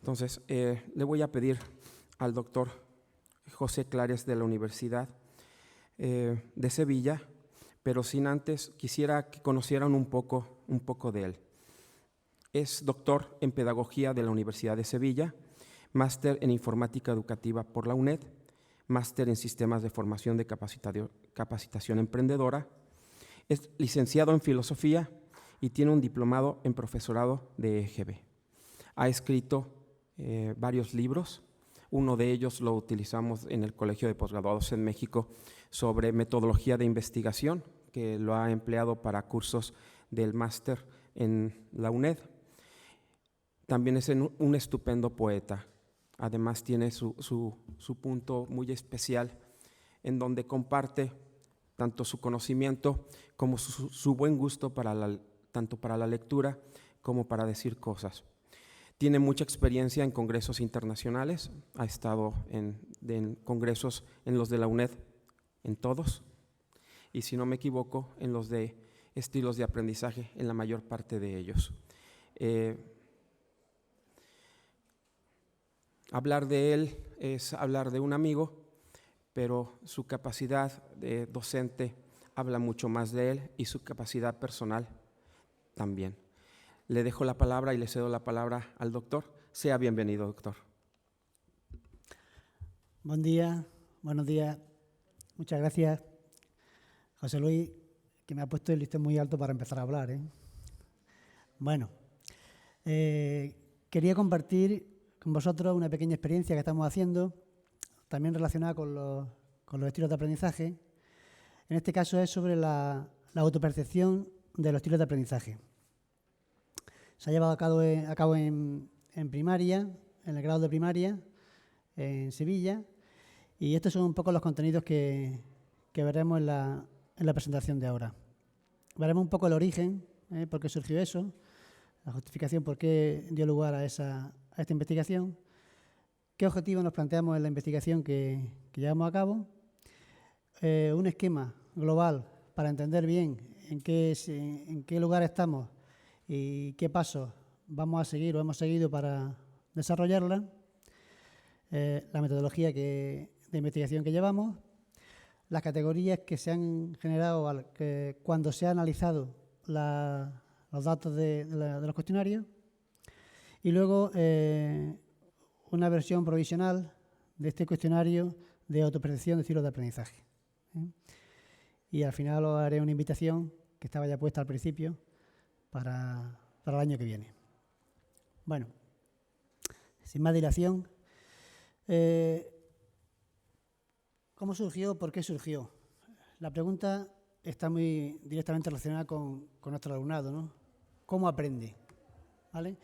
Entonces, le voy a pedir al doctor José Clares de la Universidad de Sevilla, pero sin antes quisiera que conocieran un poco de él. Es doctor en Pedagogía de la Universidad de Sevilla, máster en Informática Educativa por la UNED, máster en Sistemas de Formación de Capacitación Emprendedora, es licenciado en Filosofía y tiene un diplomado en Profesorado de EGB. Ha escrito varios libros. Uno de ellos lo utilizamos en el Colegio de Posgraduados en México sobre metodología de investigación, que lo ha empleado para cursos del máster en la UNED. También es un estupendo poeta. Además tiene su punto muy especial en donde comparte tanto su conocimiento como su buen gusto tanto para la lectura como para decir cosas. Tiene mucha experiencia en congresos internacionales, ha estado en congresos en los de la UNED, en todos, y si no me equivoco, en los de estilos de aprendizaje, en la mayor parte de ellos. Hablar de él es hablar de un amigo, pero su capacidad de docente habla mucho más de él y su capacidad personal también. Le dejo la palabra y le cedo la palabra al doctor. Sea bienvenido, doctor. Buen día, buenos días. Muchas gracias, José Luis, que me ha puesto el listón muy alto para empezar a hablar. Bueno, quería compartir con vosotros una pequeña experiencia que estamos haciendo, también relacionada con los estilos de aprendizaje. En este caso es sobre la autopercepción de los estilos de aprendizaje. Se ha llevado a cabo en primaria, en el grado de primaria, en Sevilla, y estos son un poco los contenidos que veremos en la presentación de ahora. Veremos un poco el origen, por qué surgió eso, la justificación por qué dio lugar a esta investigación, qué objetivos nos planteamos en la investigación que llevamos a cabo, un esquema global para entender bien en qué lugar estamos y qué pasos vamos a seguir o hemos seguido para desarrollarla, la metodología de investigación que llevamos, las categorías que se han generado cuando se ha analizado los datos de los cuestionarios y luego una versión provisional de este cuestionario de autopercepción de estilos de aprendizaje. Y al final os haré una invitación que estaba ya puesta al principio para el año que viene. Bueno, sin más dilación, ¿cómo surgió? ¿Por qué surgió? La pregunta está muy directamente relacionada con nuestro alumnado, ¿no? ¿Cómo aprende? ¿Vale?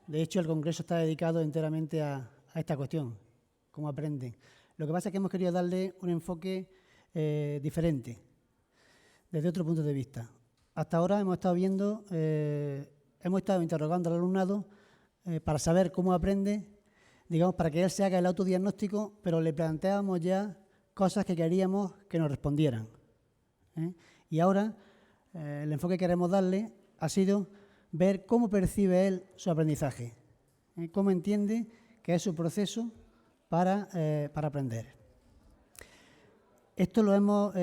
De hecho, el congreso está dedicado enteramente a esta cuestión, cómo aprenden. Lo que pasa es que hemos querido darle un enfoque diferente, desde otro punto de vista. Hasta ahora hemos estado interrogando al alumnado para saber cómo aprende, digamos, para que él se haga el autodiagnóstico, pero le planteábamos ya cosas que queríamos que nos respondieran. Y ahora el enfoque que queremos darle ha sido ver cómo percibe él su aprendizaje, cómo entiende que es su proceso para aprender. Esto lo hemos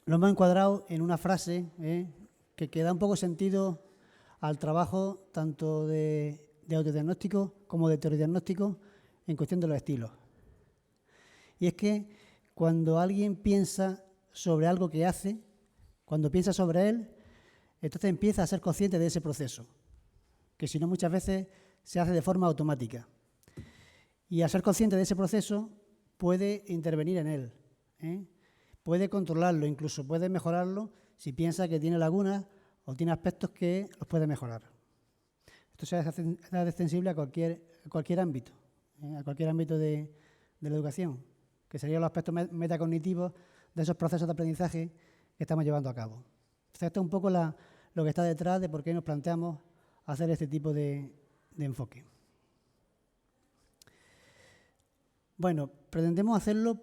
encuadrado en una frase que da un poco sentido al trabajo tanto de autodiagnóstico como de teorodiagnóstico en cuestión de los estilos. Y es que cuando alguien piensa sobre algo que hace, cuando piensa sobre él, entonces empieza a ser consciente de ese proceso, que si no muchas veces se hace de forma automática. Y al ser consciente de ese proceso puede intervenir en él, puede controlarlo, incluso puede mejorarlo si piensa que tiene lagunas o tiene aspectos que los puede mejorar. Esto se hace extensible a cualquier ámbito, a cualquier ámbito de la educación, que serían los aspectos metacognitivos de esos procesos de aprendizaje que estamos llevando a cabo. Entonces, esto es un poco lo que está detrás de por qué nos planteamos hacer este tipo de enfoque. Bueno, pretendemos hacerlo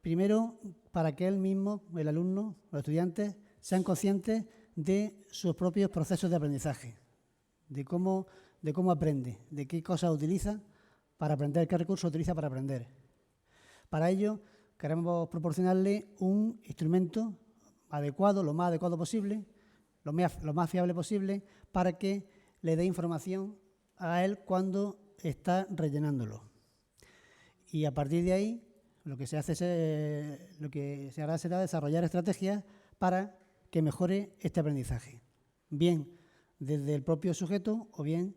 primero, para que él mismo, el alumno, los estudiantes, sean conscientes de sus propios procesos de aprendizaje, de cómo aprende, de qué cosas utiliza para aprender, qué recursos utiliza para aprender. Para ello, queremos proporcionarle un instrumento adecuado, lo más adecuado posible, lo más fiable posible, para que le dé información a él cuando está rellenándolo. Y a partir de ahí, lo que se hará será desarrollar estrategias para que mejore este aprendizaje, bien desde el propio sujeto o bien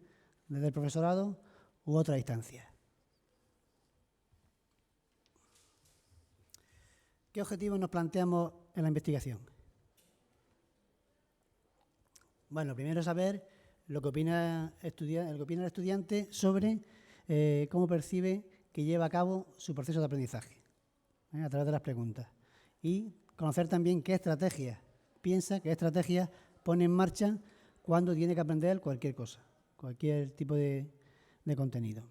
desde el profesorado u otra instancia. ¿Qué objetivos nos planteamos en la investigación? Bueno, primero saber lo que opina el estudiante sobre cómo percibe que lleva a cabo su proceso de aprendizaje, a través de las preguntas. Y conocer también qué estrategias piensa, qué estrategias pone en marcha cuando tiene que aprender cualquier cosa, cualquier tipo de contenido.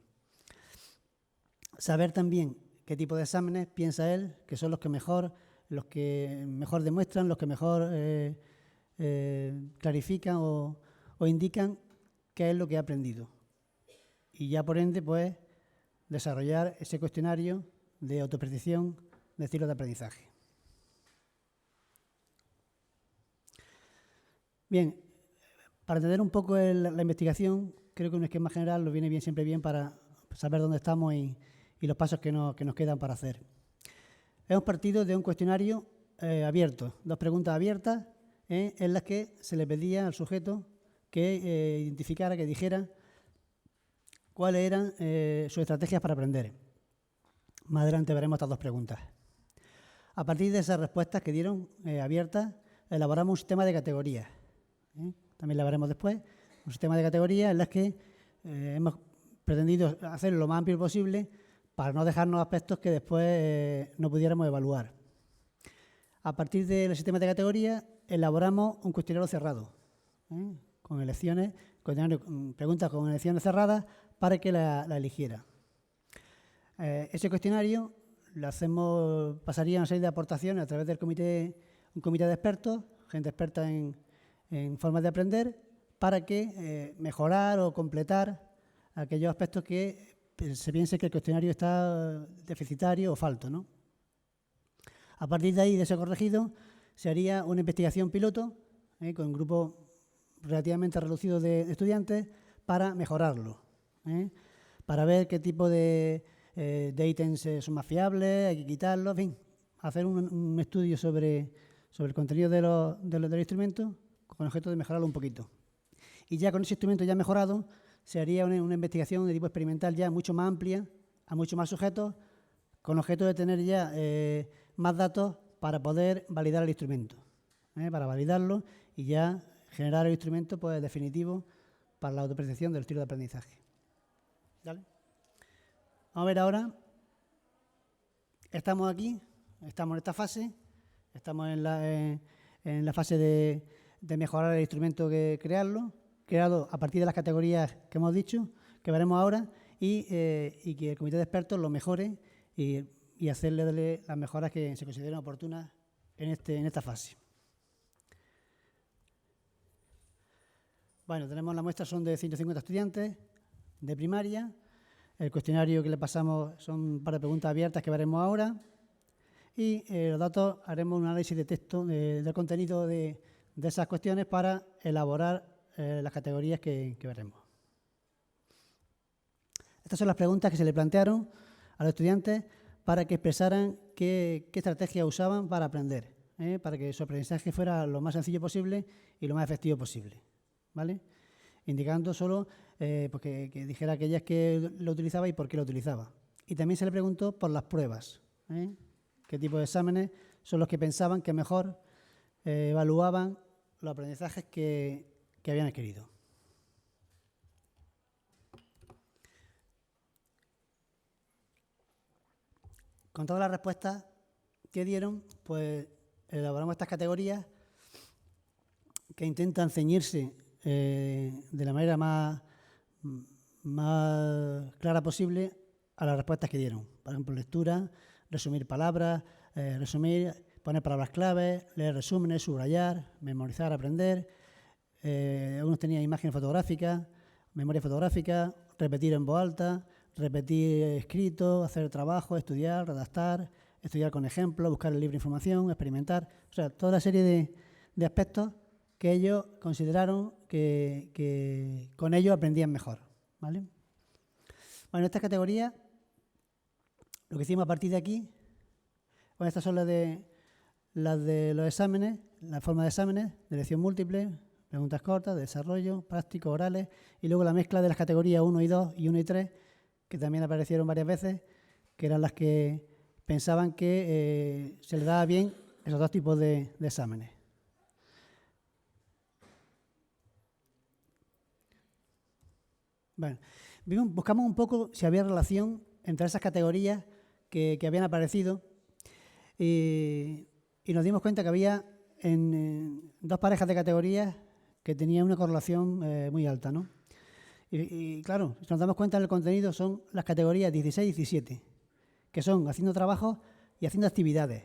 Saber también qué tipo de exámenes piensa él que son los que mejor demuestran, los que mejor clarifican o indican qué es lo que ha aprendido. Y ya por ende, pues, desarrollar ese cuestionario de autopercepción de estilo de aprendizaje. Bien, para entender un poco la investigación, creo que un esquema general nos viene siempre bien para saber dónde estamos y los pasos que nos quedan para hacer. Hemos partido de un cuestionario abierto, 2 preguntas abiertas en las que se le pedía al sujeto que identificara, que dijera cuáles eran sus estrategias para aprender. Más adelante veremos estas 2 preguntas. A partir de esas respuestas que dieron abiertas, elaboramos un sistema de categorías. También la veremos después. Un sistema de categorías en las que hemos pretendido hacerlo lo más amplio posible para no dejarnos aspectos que después no pudiéramos evaluar. A partir del sistema de categorías, elaboramos un cuestionario cerrado, con elecciones, preguntas con elecciones cerradas para que la eligiera. Ese cuestionario pasaría una serie de aportaciones a través del un comité de expertos, gente experta en formas de aprender, para que mejorar o completar aquellos aspectos que se piense que el cuestionario está deficitario o falto, ¿no? A partir de ahí, de ese corregido, se haría una investigación piloto con un grupo relativamente reducido de estudiantes para mejorarlo, para ver qué tipo de ítems son más fiables, hay que quitarlos, en fin, hacer un estudio sobre el contenido de los instrumentos con el objeto de mejorarlo un poquito. Y ya con ese instrumento ya mejorado, se haría una investigación de tipo experimental ya mucho más amplia, a muchos más sujetos, con objeto de tener ya más datos para poder validar el instrumento, para validarlo y ya generar el instrumento pues, definitivo para la autopercepción del estilo de aprendizaje. ¿Vale? Vamos a ver ahora, estamos aquí, estamos en esta fase, estamos en la fase de mejorar el instrumento, creado a partir de las categorías que hemos dicho, que veremos ahora, y que el comité de expertos lo mejore y hacerle las mejoras que se consideren oportunas en esta fase. Bueno, tenemos la muestra, son de 150 estudiantes de primaria. El cuestionario que le pasamos son un par de preguntas abiertas que veremos ahora. Y los datos, haremos un análisis de texto del contenido de esas cuestiones para elaborar las categorías que veremos. Estas son las preguntas que se le plantearon a los estudiantes para que expresaran qué estrategias usaban para aprender, para que su aprendizaje fuera lo más sencillo posible y lo más efectivo posible, ¿vale? Indicando solo que dijera aquellas que lo utilizaba y por qué lo utilizaba. Y también se le preguntó por las pruebas, qué tipo de exámenes son los que pensaban que mejor evaluaban los aprendizajes que habían adquirido. Con todas las respuestas que dieron, pues elaboramos estas categorías que intentan ceñirse de la manera más clara posible a las respuestas que dieron. Por ejemplo, lectura, resumir palabras, poner palabras claves, leer resúmenes, subrayar, memorizar, aprender, Algunos tenían imágenes fotográficas, memoria fotográfica, repetir en voz alta, repetir escrito, hacer trabajo, estudiar, redactar, estudiar con ejemplos, buscar el libro de información, experimentar. O sea, toda la serie de aspectos que ellos consideraron que con ellos aprendían mejor, ¿vale? Bueno, estas categorías, lo que hicimos a partir de aquí, bueno, estas son las de los exámenes, la forma de exámenes, de elección múltiple, preguntas cortas, de desarrollo, prácticos, orales, y luego la mezcla de las categorías 1 y 2 y 1 y 3, que también aparecieron varias veces, que eran las que pensaban que se les daba bien esos dos tipos de exámenes. Bueno, buscamos un poco si había relación entre esas categorías que habían aparecido y nos dimos cuenta que había en dos parejas de categorías que tenían una correlación muy alta, ¿no? Y claro, si nos damos cuenta del contenido son las categorías 16 y 17, que son haciendo trabajos y haciendo actividades.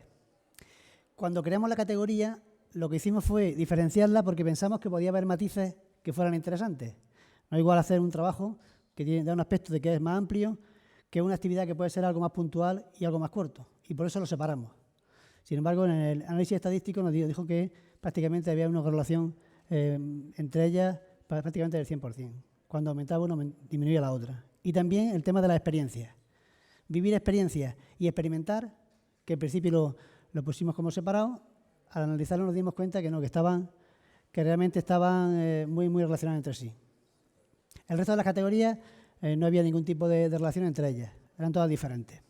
Cuando creamos la categoría, lo que hicimos fue diferenciarla porque pensamos que podía haber matices que fueran interesantes. No es igual hacer un trabajo que da un aspecto de que es más amplio que una actividad que puede ser algo más puntual y algo más corto. Y por eso lo separamos. Sin embargo, en el análisis estadístico nos dijo que prácticamente había una correlación entre ellas prácticamente del 100%. Cuando aumentaba uno, disminuía la otra. Y también el tema de las experiencias. Vivir experiencias y experimentar, que en principio lo pusimos como separado, al analizarlo nos dimos cuenta que no, que realmente estaban muy relacionadas entre sí. El resto de las categorías no había ningún tipo de relación entre ellas, eran todas diferentes.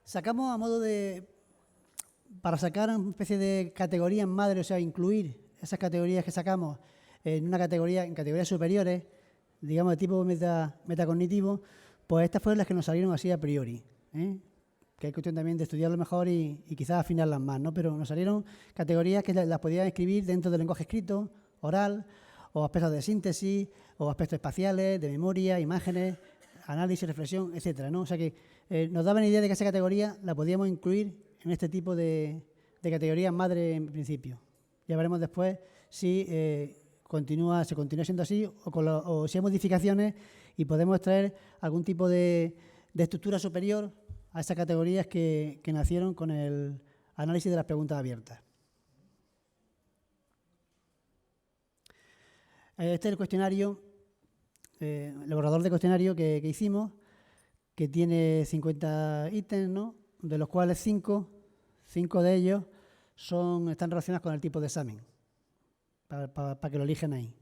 Sacamos a modo para sacar una especie de categorías madre, o sea, incluir esas categorías que sacamos en categorías superiores, digamos de tipo metacognitivo, pues estas fueron las que nos salieron así a priori, que hay cuestión también de estudiarlo mejor y quizás afinarlas más, ¿no? Pero nos salieron categorías que las podían escribir dentro del lenguaje escrito, oral, o aspectos de síntesis, o aspectos espaciales, de memoria, imágenes, análisis, reflexión, etcétera, ¿no? O sea que nos daban idea de que esa categoría la podíamos incluir en este tipo de categorías madre en principio. Ya veremos después si se continúa siendo así o si hay modificaciones y podemos extraer algún tipo de estructura superior a esas categorías que nacieron con el análisis de las preguntas abiertas. Este es el cuestionario, el borrador de cuestionario que hicimos, que tiene 50 ítems, ¿no? De los cuales 5 de ellos están relacionados con el tipo de examen, para que lo elijan ahí.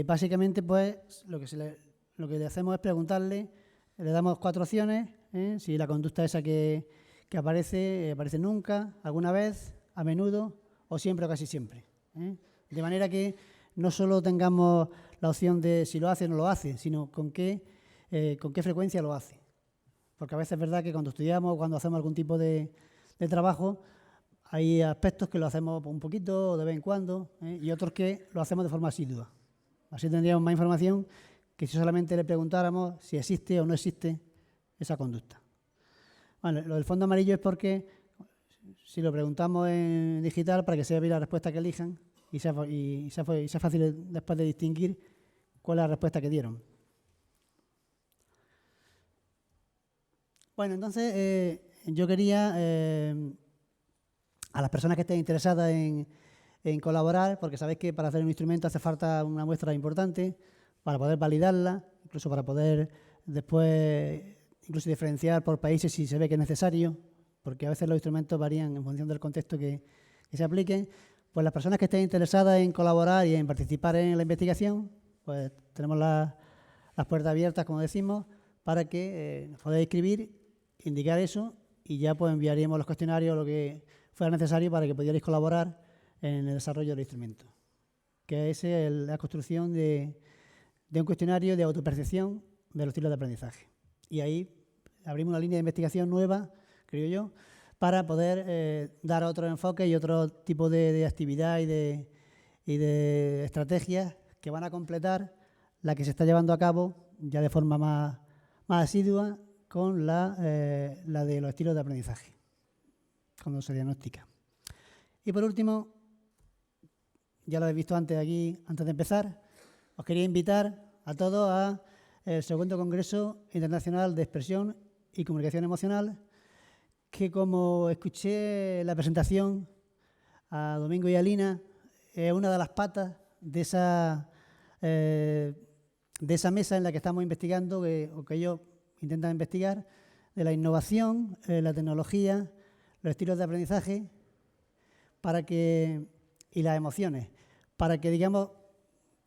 Básicamente, pues, lo que le hacemos es preguntarle, le damos 4 opciones, si la conducta esa que aparece nunca, alguna vez, a menudo o siempre o casi siempre. De manera que no solo tengamos la opción de si lo hace o no lo hace, sino con qué frecuencia lo hace. Porque a veces es verdad que cuando estudiamos o cuando hacemos algún tipo de trabajo, hay aspectos que lo hacemos un poquito o de vez en cuando y otros que lo hacemos de forma asidua. Así tendríamos más información que si solamente le preguntáramos si existe o no existe esa conducta. Bueno, lo del fondo amarillo es porque si lo preguntamos en digital para que sea la respuesta que elijan y sea fácil después de distinguir cuál es la respuesta que dieron. Bueno, entonces yo quería a las personas que estén interesadas en colaborar, porque sabéis que para hacer un instrumento hace falta una muestra importante para poder validarla, incluso para poder después incluso diferenciar por países si se ve que es necesario, porque a veces los instrumentos varían en función del contexto que se apliquen. Pues las personas que estén interesadas en colaborar y en participar en la investigación, pues tenemos las puertas abiertas, como decimos, para que nos podáis escribir, indicar eso y ya pues enviaríamos los cuestionarios, lo que fuera necesario para que pudierais colaborar en el desarrollo del instrumento, que es la construcción de un cuestionario de autopercepción de los estilos de aprendizaje. Y ahí abrimos una línea de investigación nueva, creo yo, para poder dar otro enfoque y otro tipo de actividad y de estrategias que van a completar la que se está llevando a cabo ya de forma más asidua con la de los estilos de aprendizaje, cuando se diagnostica. Y por último, ya lo habéis visto antes aquí, antes de empezar, os quería invitar a todos al segundo Congreso Internacional de Expresión y Comunicación Emocional, que como escuché la presentación a Domingo y a Lina, es una de las patas de esa mesa en la que estamos investigando, o que ellos intentan investigar, de la innovación, la tecnología, los estilos de aprendizaje y las emociones, para que, digamos,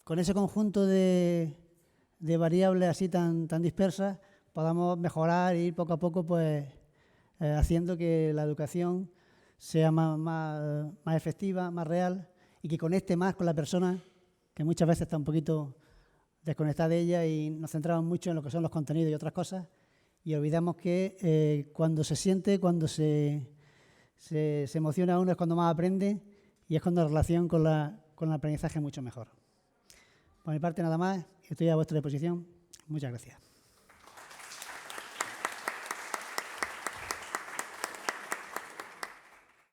con ese conjunto de variables así tan dispersas, podamos mejorar e ir poco a poco pues, haciendo que la educación sea más efectiva, más real y que conecte más con la persona, que muchas veces está un poquito desconectada de ella y nos centramos mucho en lo que son los contenidos y otras cosas y olvidamos que cuando se siente, cuando se emociona uno es cuando más aprende y es cuando la relación con el aprendizaje es mucho mejor. Por mi parte nada más, estoy a vuestra disposición. Muchas gracias.